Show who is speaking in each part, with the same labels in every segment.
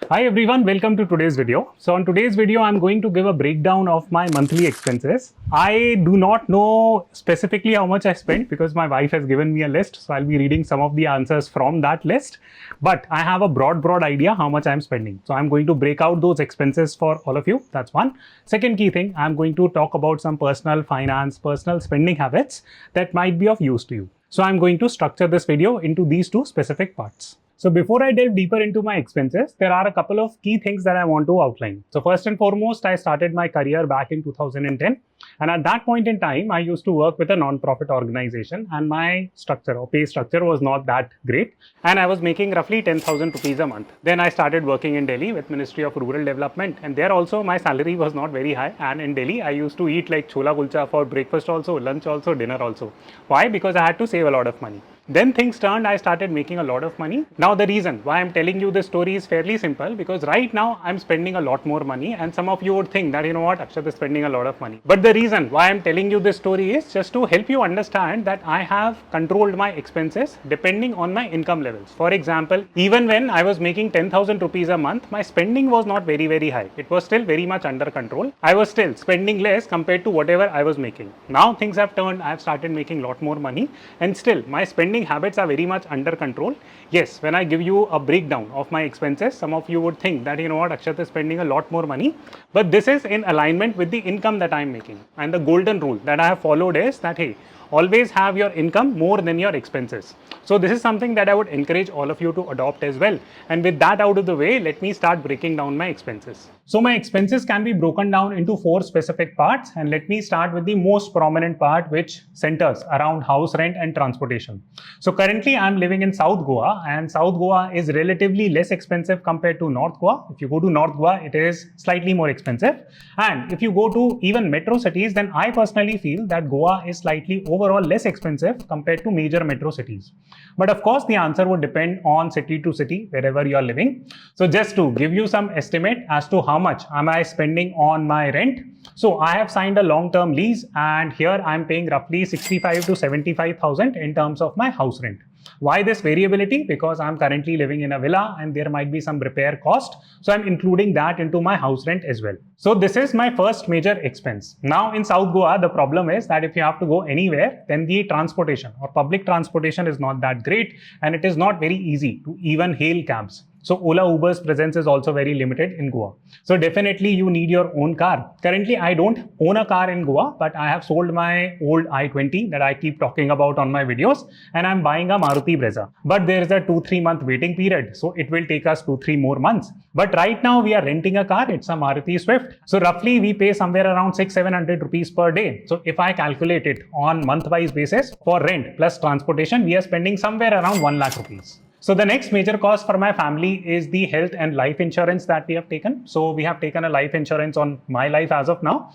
Speaker 1: Hi everyone, welcome to today's video. So on today's video, I'm going to give a breakdown of my monthly expenses. I do not know specifically how much I spent because my wife has given me a list. So I'll be reading some of the answers from that list. But I have a broad idea how much I'm spending. So I'm going to break out those expenses for all of you. That's one. Second key thing, I'm going to talk about some personal finance, personal spending habits that might be of use to you. So I'm going to structure this video into these two specific parts. So before I delve deeper into my expenses, there are a couple of key things that I want to outline. So first and foremost, I started my career back in 2010. And at that point in time, I used to work with a non-profit organization and my structure or pay structure was not that great. And I was making roughly 10,000 rupees a month. Then I started working in Delhi with Ministry of Rural Development. And there also my salary was not very high. And in Delhi, I used to eat like chola kulcha for breakfast also, lunch also, dinner also. Why? Because I had to save a lot of money. Then things turned, I started making a lot of money. Now the reason why I'm telling you this story is fairly simple because right now I'm spending a lot more money and some of you would think that, you know what, Akshat is spending a lot of money. But the reason why I'm telling you this story is just to help you understand that I have controlled my expenses depending on my income levels. For example, even when I was making 10,000 rupees a month, my spending was not very high. It was still very much under control. I was still spending less compared to whatever I was making. Now things have turned, I've started making a lot more money and still my spending habits are very much under control. Yes, when I give you a breakdown of my expenses, some of you would think that, you know what, Akshat is spending a lot more money, but this is in alignment with the income that I'm making. And the golden rule that I have followed is that, hey, always have your income more than your expenses. So this is something that I would encourage all of you to adopt as well. And with that out of the way, let me start breaking down my expenses. So my expenses can be broken down into 4 specific parts. And let me start with the most prominent part, which centers around house rent and transportation. So currently I'm living in South Goa and South Goa is relatively less expensive compared to North Goa. If you go to North Goa, it is slightly more expensive. And if you go to even metro cities, then I personally feel that Goa is slightly overall less expensive compared to major metro cities. But of course, the answer would depend on city to city, wherever you are living. So just to give you some estimate as to how much am I spending on my rent. So I have signed a long-term lease and here I'm paying roughly 65 to 75,000 in terms of my house rent. Why this variability? Because I'm currently living in a villa and there might be some repair cost. So I'm including that into my house rent as well. So this is my first major expense. Now in South Goa, the problem is that if you have to go anywhere, then the transportation or public transportation is not that great and it is not very easy to even hail cabs. So Ola Uber's presence is also very limited in Goa. So definitely you need your own car. Currently, I don't own a car in Goa, but I have sold my old i20 that I keep talking about on my videos and I'm buying a Maruti Brezza. But there is a 2-3 month waiting period. So it will take us 2-3 more months. But right now we are renting a car. It's a Maruti Swift. So roughly we pay somewhere around 600-700 rupees per day. So if I calculate it on month-wise basis for rent plus transportation, we are spending somewhere around 1 lakh rupees. So the next major cost for my family is the health and life insurance that we have taken. So we have taken a life insurance on my life as of now.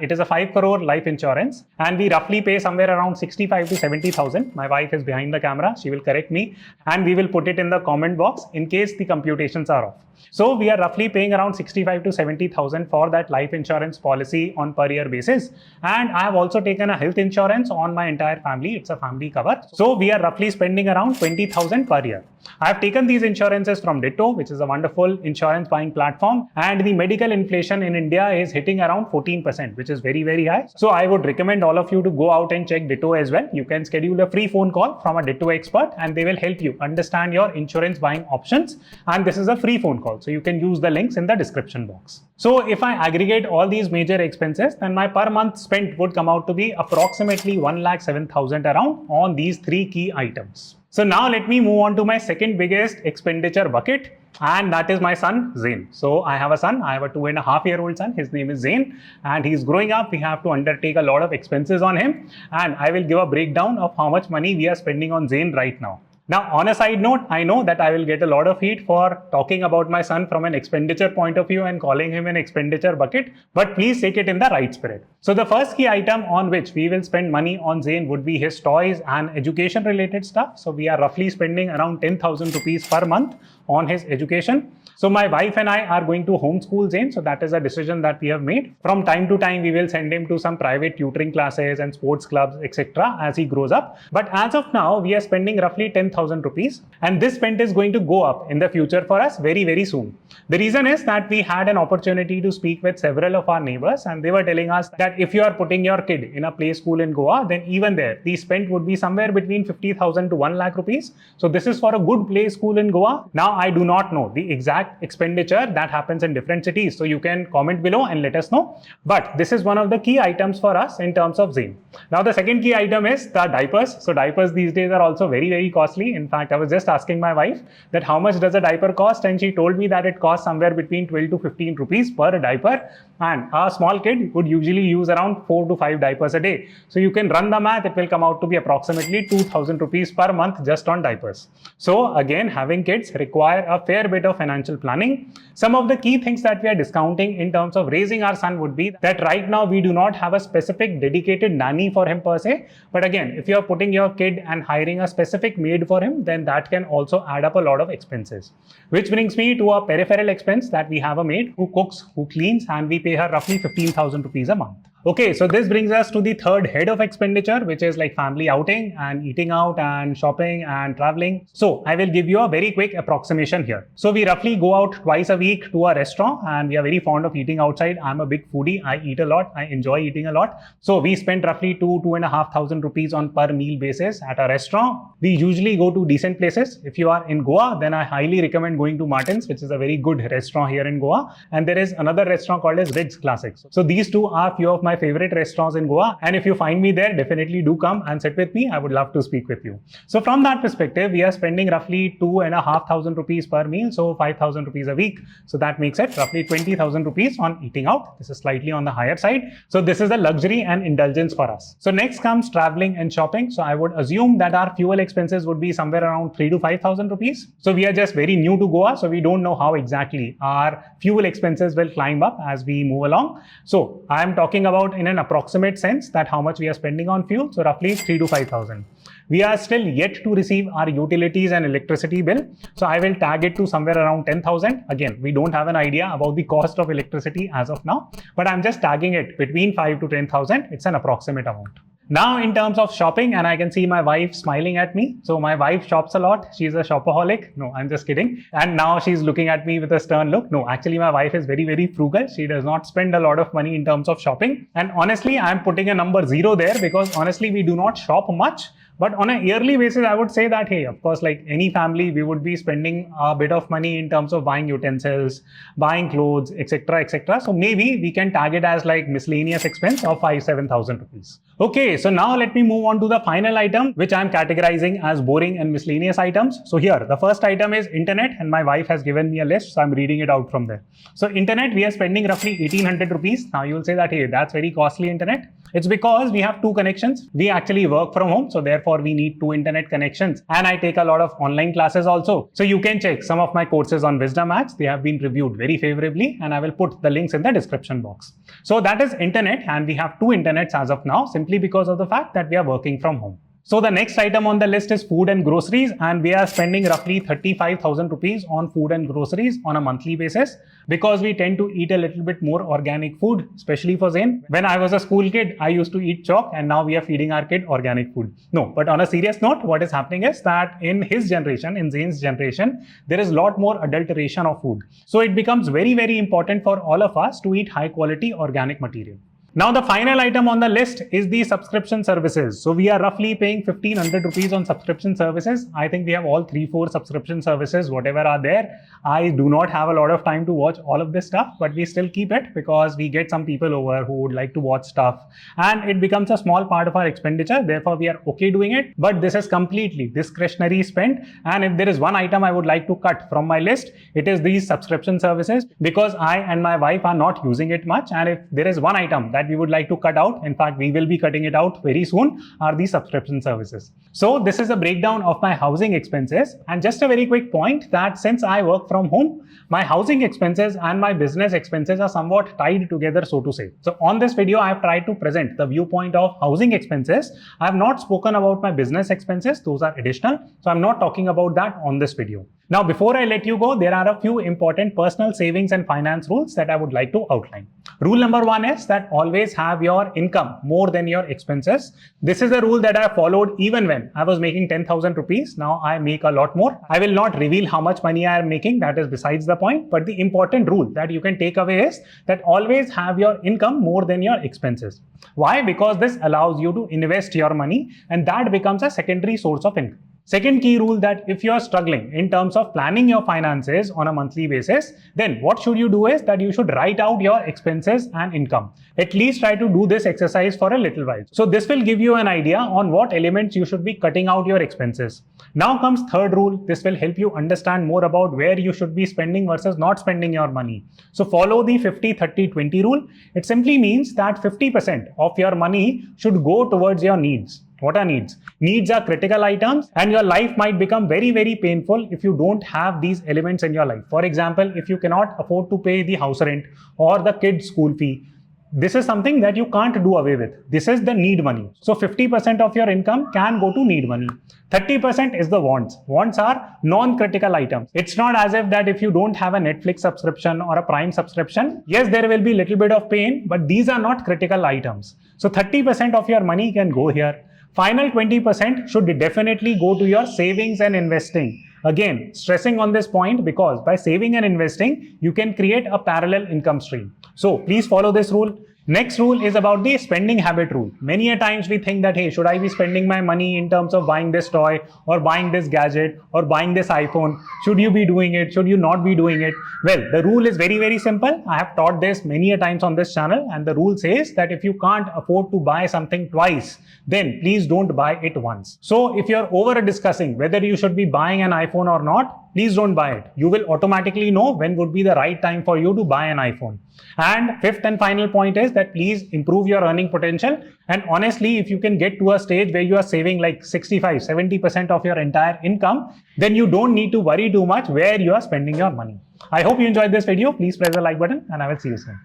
Speaker 1: It is a 5 crore life insurance and we roughly pay somewhere around 65 to 70,000. My wife is behind the camera. She will correct me and we will put it in the comment box in case the computations are off. So we are roughly paying around 65 to 70,000 for that life insurance policy on per year basis. And I have also taken a health insurance on my entire family. It's a family cover. So we are roughly spending around 20,000 per year. I have taken these insurances from Ditto, which is a wonderful insurance buying platform. And the medical inflation in India is hitting around 14%, which is very high. So I would recommend all of you to go out and check Ditto as well. You can schedule a free phone call from a Ditto expert and they will help you understand your insurance buying options. And this is a free phone call. So you can use the links in the description box. So if I aggregate all these major expenses, then my per month spent would come out to be approximately 1,07,000 around on these 3 key items. So now let me move on to my second biggest expenditure bucket, and that is my son Zain. So I have a son, I have a 2.5-year-old son, his name is Zain and he's growing up. We have to undertake a lot of expenses on him and I will give a breakdown of how much money we are spending on Zain right now. Now, on a side note, I know that I will get a lot of heat for talking about my son from an expenditure point of view and calling him an expenditure bucket, but please take it in the right spirit. So the first key item on which we will spend money on Zain would be his toys and education related stuff. So we are roughly spending around 10,000 rupees per month on his education. So my wife and I are going to homeschool Zain. So that is a decision that we have made. From time to time, we will send him to some private tutoring classes and sports clubs, etc. as he grows up. But as of now, we are spending roughly 10,000 rupees. And this spend is going to go up in the future for us very, very soon. The reason is that we had an opportunity to speak with several of our neighbors, and they were telling us that if you are putting your kid in a play school in Goa, then even there, the spend would be somewhere between 50,000 to 1 lakh rupees. So this is for a good play school in Goa. Now, I do not know the exact expenditure that happens in different cities. So you can comment below and let us know. But this is one of the key items for us in terms of Zain. Now, the second key item is the diapers. So diapers these days are also very, very costly. In fact, I was just asking my wife that how much does a diaper cost, and she told me that it costs somewhere between 12 to 15 rupees per diaper, and a small kid would usually use around 4 to 5 diapers a day. So you can run the math, it will come out to be approximately 2,000 rupees per month just on diapers. So again, having kids require a fair bit of financial planning. Some of the key things that we are discounting in terms of raising our son would be that right now we do not have a specific dedicated nanny for him per se. But again, if you are putting your kid and hiring a specific maid for him, then that can also add up a lot of expenses. Which brings me to a peripheral expense that we have a maid who cooks, who cleans, and we pay her roughly 15,000 rupees a month. Okay, so this brings us to the third head of expenditure, which is like family outing and eating out and shopping and traveling. So I will give you a very quick approximation here. So we roughly go out twice a week to a restaurant, and we are very fond of eating outside. I'm a big foodie. I eat a lot. I enjoy eating a lot. So we spend roughly 2,500 rupees on per meal basis at a restaurant. We usually go to decent places. If you are in Goa, then I highly recommend going to Martin's, which is a very good restaurant here in Goa. And there is another restaurant called as Ridge Classics. So these two are few of my favorite restaurants in Goa, and if you find me there, definitely do come and sit with me. I would love to speak with you. So from that perspective, we are spending roughly 2,500 rupees per meal, so 5,000 rupees a week. So that makes it roughly 20,000 rupees on eating out. This is slightly on the higher side. So this is a luxury and indulgence for us. So next comes traveling and shopping. So I would assume that our fuel expenses would be somewhere around 3,000 to 5,000 rupees. So we are just very new to Goa, so we don't know how exactly our fuel expenses will climb up as we move along. So I am talking about in an approximate sense that how much we are spending on fuel, so roughly 3,000 to 5,000. We are still yet to receive our utilities and electricity bill, so I will tag it to somewhere around 10,000. Again, we don't have an idea about the cost of electricity as of now, but I'm just tagging it between 5 to 10,000. It's an approximate amount. Now, in terms of shopping, and I can see my wife smiling at me. So my wife shops a lot. She's a shopaholic. No, I'm just kidding. And now she's looking at me with a stern look. No, actually, my wife is very, very frugal. She does not spend a lot of money in terms of shopping. And honestly, I'm putting a number 0 there because honestly, we do not shop much. But on a yearly basis, I would say that, hey, of course, like any family, we would be spending a bit of money in terms of buying utensils, buying clothes, etc., etc. So maybe we can tag it as like miscellaneous expense of 5,000-7,000 rupees. Okay, so now let me move on to the final item, which I'm categorizing as boring and miscellaneous items. So here, the first item is internet, and my wife has given me a list, so I'm reading it out from there. So internet, we are spending roughly 1,800 rupees. Now you'll say that, hey, that's very costly internet. It's because we have 2 connections. We actually work from home, so therefore we need 2 internet connections. And I take a lot of online classes also. So you can check some of my courses on Wisdom Apps. They have been reviewed very favorably, and I will put the links in the description box. So that is internet, and we have 2 internets as of now, simply because of the fact that we are working from home. So the next item on the list is food and groceries, and we are spending roughly 35,000 rupees on food and groceries on a monthly basis because we tend to eat a little bit more organic food, especially for Zain. When I was a school kid, I used to eat chalk, and now we are feeding our kid organic food. No, but on a serious note, what is happening is that in his generation, in Zain's generation, there is a lot more adulteration of food. So it becomes very, very important for all of us to eat high quality organic material. Now the final item on the list is the subscription services. So we are roughly paying 1,500 rupees on subscription services. I think we have all 3-4 subscription services, whatever are there. I do not have a lot of time to watch all of this stuff, but we still keep it because we get some people over who would like to watch stuff, and it becomes a small part of our expenditure. Therefore, we are okay doing it, but this is completely discretionary spend. And if there is one item I would like to cut from my list, it is these subscription services, because I and my wife are not using it much. And if there is one item that we would like to cut out, in fact, we will be cutting it out very soon, are the subscription services. So this is a breakdown of my housing expenses. And just a very quick point that since I work from home, my housing expenses and my business expenses are somewhat tied together, so to say. So on this video, I have tried to present the viewpoint of housing expenses. I have not spoken about my business expenses. Those are additional. So I'm not talking about that on this video. Now, before I let you go, there are a few important personal savings and finance rules that I would like to outline. Rule number 1 is that always have your income more than your expenses. This is a rule that I followed even when I was making 10,000 rupees. Now I make a lot more. I will not reveal how much money I am making. That is besides the point. But the important rule that you can take away is that always have your income more than your expenses. Why? Because this allows you to invest your money and that becomes a secondary source of income. Second key rule, that if you are struggling in terms of planning your finances on a monthly basis, then what should you do is that you should write out your expenses and income. At least try to do this exercise for a little while. So this will give you an idea on what elements you should be cutting out your expenses. Now comes third rule. This will help you understand more about where you should be spending versus not spending your money. So follow the 50-30-20 rule. It simply means that 50% of your money should go towards your needs. What are needs? Needs are critical items, and your life might become very, very painful if you don't have these elements in your life. For example, if you cannot afford to pay the house rent or the kid's school fee, this is something that you can't do away with. This is the need money. So 50% of your income can go to need money. 30% is the wants. Wants are non-critical items. It's not as if that if you don't have a Netflix subscription or a Prime subscription, yes, there will be a little bit of pain, but these are not critical items. So 30% of your money can go here. Final 20% should definitely go to your savings and investing. Again, stressing on this point because by saving and investing, you can create a parallel income stream. So please follow this rule. Next rule is about the spending habit rule. Many a times we think that, hey, should I be spending my money in terms of buying this toy or buying this gadget or buying this iPhone? Should you be doing it? Should you not be doing it? Well, the rule is very, very simple. I have taught this many a times on this channel, and the rule says that if you can't afford to buy something twice, then please don't buy it once. So if you're over discussing whether you should be buying an iPhone or not, please don't buy it. You will automatically know when would be the right time for you to buy an iPhone. And fifth and final point is that please improve your earning potential. And honestly, if you can get to a stage where you are saving like 65-70% of your entire income, then you don't need to worry too much where you are spending your money. I hope you enjoyed this video. Please press the like button and I will see you soon.